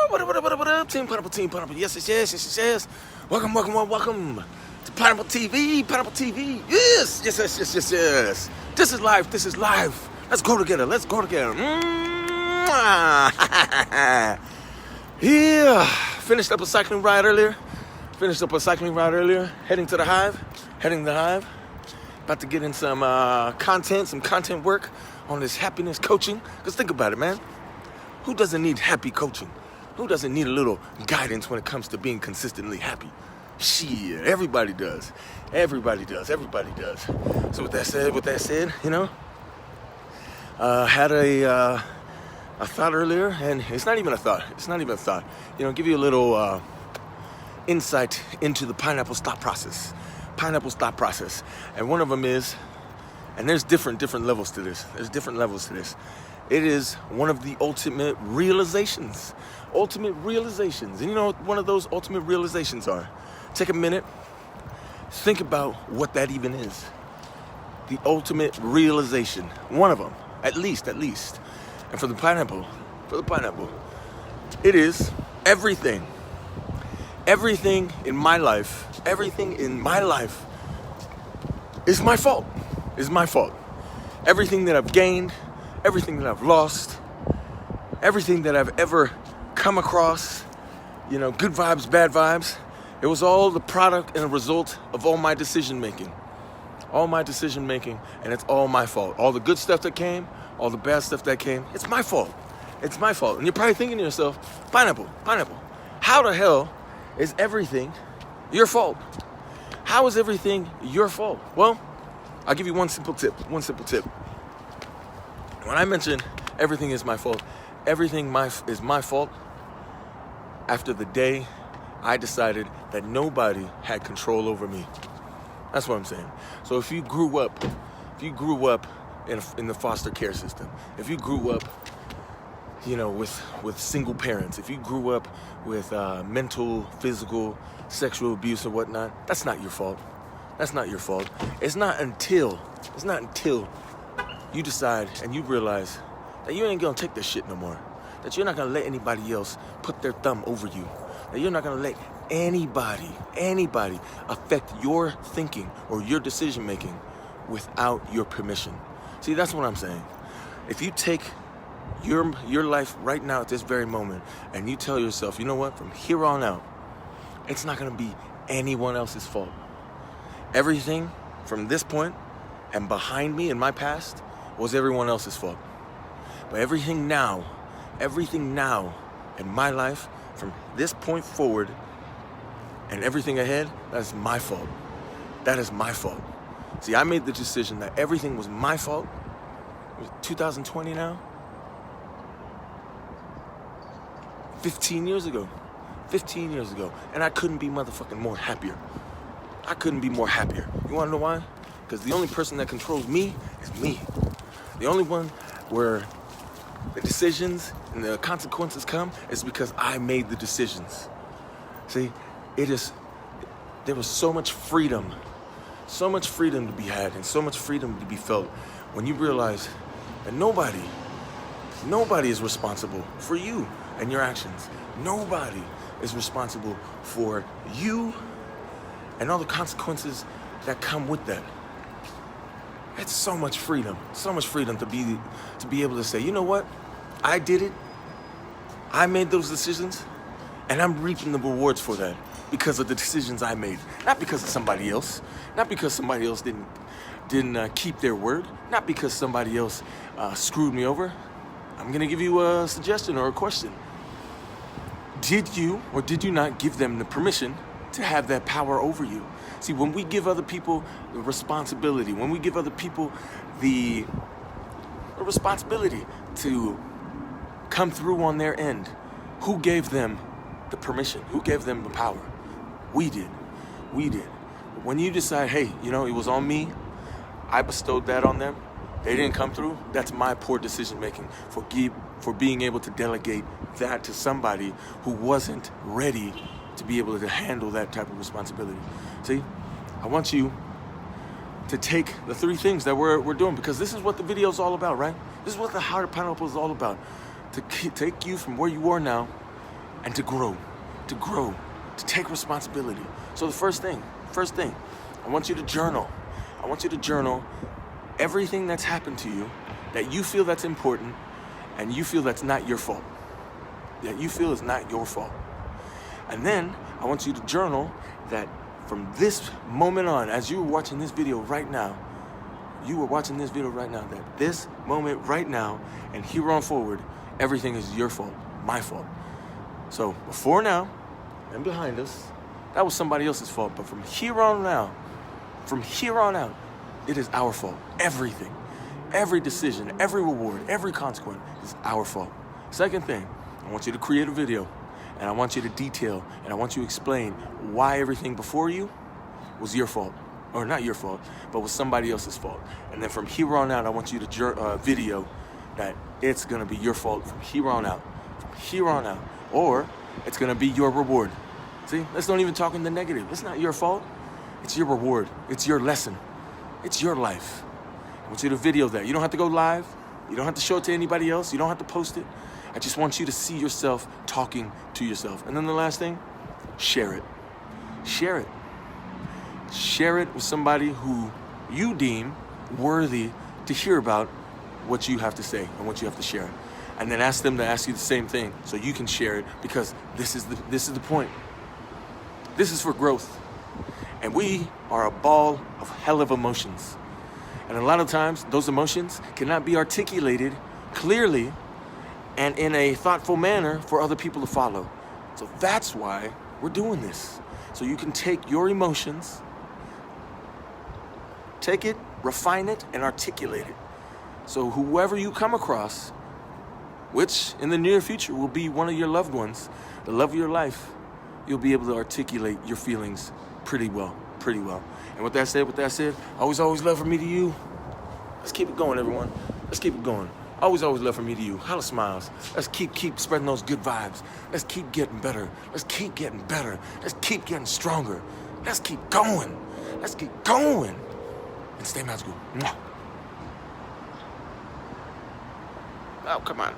What up, Team PineAPPLe. Yes. Welcome to PineAPPLe TV. PineAPPLe TV. Yes. This is live. Let's go together. Yeah. Finished up a cycling ride earlier. Heading to the hive. About to get in some content work on this happiness coaching. Because think about it, man. Who doesn't need happy coaching? Who doesn't need a little guidance when it comes to being consistently happy? Shit, everybody does. Everybody does. So with that said, had a thought earlier, and it's not even a thought. Give you a little insight into the PineAPPLe thought process. And one of them is, and there's different levels to this. It is one of the ultimate realizations. And you know what one of those ultimate realizations are? Take a minute. Think about what that even is. The ultimate realization. One of them, at least. And for the pineapple, it is everything. Everything in my life is my fault. Everything that I've gained, everything that I've lost, everything that I've ever come across, good vibes, bad vibes, it was all the product and a result of all my decision making, and it's all my fault. All the good stuff that came, all the bad stuff that came, it's my fault. And you're probably thinking to yourself, pineapple, how the hell is everything your fault? How is everything your fault? Well, I'll give you one simple tip. When I mention everything is my fault, everything is my fault after the day I decided that nobody had control over me. That's what I'm saying. So if you grew up in the foster care system, if you grew up, with single parents, if you grew up with mental, physical, sexual abuse or whatnot, that's not your fault. It's not until you decide and you realize that you ain't gonna take this shit no more. That you're not gonna let anybody else put their thumb over you. That you're not gonna let anybody affect your thinking or your decision making without your permission. See, that's what I'm saying. If you take your life right now at this very moment and you tell yourself, you know what, from here on out, it's not gonna be anyone else's fault. Everything from this point and behind me in my past was everyone else's fault. But everything now in my life, from this point forward and everything ahead, that's my fault. That is my fault. See, I made the decision that everything was my fault. It was 2020 now. 15 years ago. And I couldn't be motherfucking more happier. You wanna know why? Because the only person that controls me is me. The only one where the decisions and the consequences come is because I made the decisions. See, there was so much freedom to be had and so much freedom to be felt when you realize that nobody is responsible for you and your actions. Nobody is responsible for you and all the consequences that come with that. It's so much freedom to be able to say, you know what? I did it. I made those decisions, and I'm reaping the rewards for that because of the decisions I made. Not because of somebody else. Not because somebody else didn't keep their word. Not because somebody else screwed me over. I'm gonna give you a suggestion or a question. Did you or did you not give them the permission to have that power over you? See, when we give other people the responsibility, when we give other people the responsibility to come through on their end, who gave them the permission? Who gave them the power? We did. When you decide, hey, it was on me, I bestowed that on them, they didn't come through, that's my poor decision making for being able to delegate that to somebody who wasn't ready to be able to handle that type of responsibility. See, I want you to take the three things that we're doing, because this is what the video is all about, right? This is what the Heart of PineAPPLe is all about. To take you from where you are now and to grow, to take responsibility. So the first thing, I want you to journal. I want you to journal everything that's happened to you that you feel that's important and you feel that's not your fault. That you feel is not your fault. And then I want you to journal that from this moment on, as you were watching this video right now, that this moment right now and here on forward, everything is your fault, my fault. So before now and behind us, that was somebody else's fault. But from here on out, it is our fault. Everything, every decision, every reward, every consequence is our fault. Second thing, I want you to create a video and I want you to detail and I want you to explain why everything before you was your fault. Or not your fault, but was somebody else's fault. And then from here on out, I want you to video that it's gonna be your fault from here on out. Or it's gonna be your reward. See, let's not even talk in the negative. It's not your fault, it's your reward. It's your lesson, it's your life. I want you to video that. You don't have to go live. You don't have to show it to anybody else. You don't have to post it. I just want you to see yourself talking to yourself. And then the last thing, share it. Share it with somebody who you deem worthy to hear about what you have to say and what you have to share. And then ask them to ask you the same thing so you can share it, because this is the point. This is for growth. And we are a ball of hell of emotions. And a lot of times those emotions cannot be articulated clearly and in a thoughtful manner for other people to follow. So that's why we're doing this. So you can take your emotions, take it, refine it, and articulate it. So whoever you come across, which in the near future will be one of your loved ones, the love of your life, you'll be able to articulate your feelings pretty well. And with that said, always love from me to you. Let's keep it going, everyone. Let's keep it going. Always love from me to you. Holla smiles. Let's keep spreading those good vibes. Let's keep getting better. Let's keep getting getting stronger. Let's keep going. And stay magical. Mwah. Oh, come on.